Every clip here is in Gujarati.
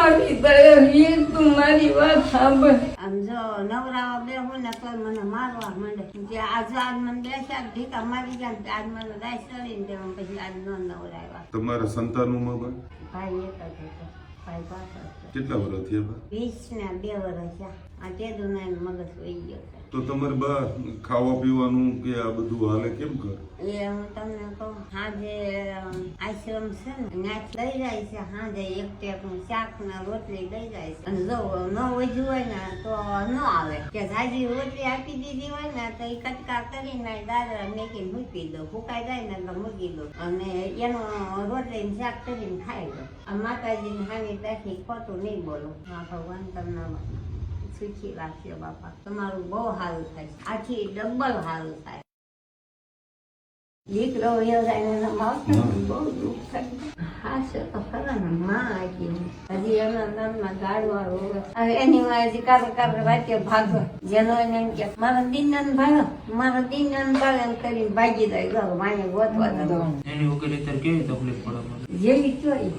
બાળી દયા તમારી વાત સાંભળ. આમ જો નવરાવા બેહું ને તો મને મારવા માંડે. જે આજ મને બેસ્યા ઢીકા મારી ગયા ને આજ મને દાય ચડીને દેવા પછી આજ ન નવરાવ્યા. તમારા સંતાનોમાં બા ભાઈ એક જ હતો. ભાઈ પાછળ હતો. કેટલા વર્ષ થયા બા? 20 ને 2 વર્ષ થયા. આ તે દુનિયા મગજ વહી ગયો છે. તો તમારે બા ખાવા પીવાનું કે આ બધું હાલે કેમ કરે? એ હું તમને કહું, હાજે આશ્રમ છે ને ત્યાંથી લઈ જાય છે. હાજે એક ટેપનું શાક ને રોટલી લઈ જાય છે. અને જો ન વધ્યું હોય ને તો ન આવે. કે જાજી રોટલી આપી દીધી હોય ને તો એ કટકા કરીને દાદરા મેકીને મૂકી દો. ફૂકાઈ જાય ને તો મૂકી દો અને એનો રોટલી ને શાક કરીને ખાઈ દો. આ માતાજીની હાની ત્યાંથી ખોટું નહીં બોલો. હા ભગવાન તમને સુખી રાખજો બાપા. તમારું બહુ સારું થાય. આથી ડબલ સારું થાય. દીકરો વ્યવસાય બહુ દુઃખ થાય. હાશે તો ખરા ને માં આખી હજી એના નામમાં ગાડવા રોવે. એની હજી કારો વાંચે ભાગો. જેનો એને એમ કે મારા દીનન ભાઈ મારા દીનન ભાઈ કરીને ભાગી જાય. ઘર માને ગોતવા એની વગર અત્યારે કેવી તકલીફ પડે? જેવી ચોઈ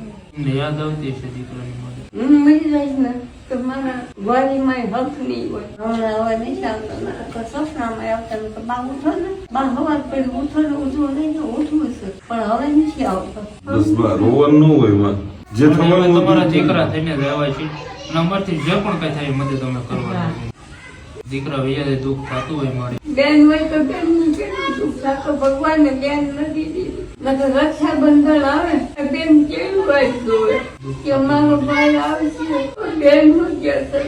યાદ આવતી છે દીકરાની માટે. હું મરી જઈશ ને તો મારા વાલીમાં હક નહીં હોય. હમણાં હવે નહીં આવતો. સપનામાં આવતા ને તો બા ઉઠો ને બા હવાર પડી ઉઠો ને ઉઠવું નહીં તો ઉઠવું છે પણ હવે નથી આવતો. બસ બા રોવાનું ન હોય માં. જે થવાનું તમારા દીકરા થઈને રહેવાય છે અને અમારથી જે પણ કઈ થાય મદદ અમે કરવાની. દીકરા વૈયા દુઃખ થતું હોય મારી બેન હોય તો બેન નું કેટલું દુઃખ થતો. ભગવાન ને બેન નથી દીધી. રક્ષાબંધન આવે બેન કેવું વાંચતું હોય કે મારો ભાઈ આવશે તો બેન નું કહેશે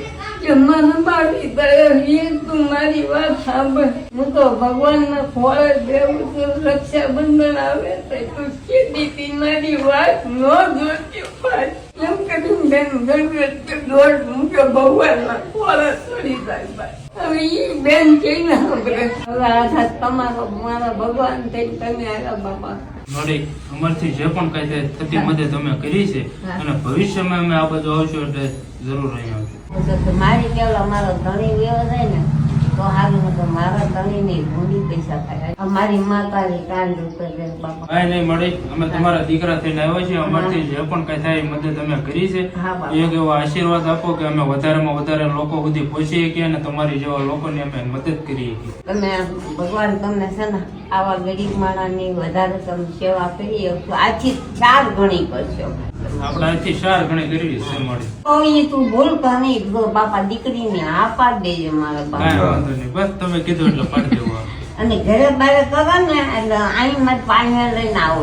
કે મારા બાળી દયા તું મારી વાત સાંભળ. હું તો ભગવાન ના ફળ દેવું છું. રક્ષાબંધન આવે તો તું કીધી મારી વાત ન જોતી પાડ એમ કરીને બેન ગણગણ દોડ મૂક્યો ભગવાન ના ફળ છોડી જાય. હવે એ બેન કઈ ના સાંભળે. હવે આઘાત તમારો મારા ભગવાન થઈને તમે આવ્યા બાપા. મળી અમારથી જે પણ કઈ થાય થતી મદદ અમે કરી છે અને ભવિષ્યમાં અમે આ બધું આવશું એટલે જરૂર અહીં આવશું. મારી પેલા મારો ધણી વ્યવસાય ને તો હારું તો મારા ધણી ની ભૂંડી પૈસા થાય. મારી માતાની કાંડ ઉપર બાપા કાંઈ નહીં મળી અમે તમારા દીકરા થઈને આવ્યા છીએ. અમારથી જે પણ કઈ થાય એ મદદ અમે કરી છે. એક એવો આશીર્વાદ આપો કે અમે વધારેમાં વધારે લોકો સુધી પહોંચી શકીએ અને તમારી જેવા લોકોની અમે મદદ કરી શકીએ. તમે ભગવાન તમને છે ને આવા ગરીબ માણસની વધારે તમે સેવા કરી આથી 4 ગણી કરશો. આપણે આજથી 4 ગણી કરવી છે મળી. તો એ તું ભૂલતા નહીં બાપા. દીકરીને આ પાડ દેજો મારા બાપા. કાંઈ વાંધો નહીં બસ તમે કીધું એટલે પાડી દેવું. અને ઘરે બારે કરો ને એટલે અહીં પાણી લઈને આવો.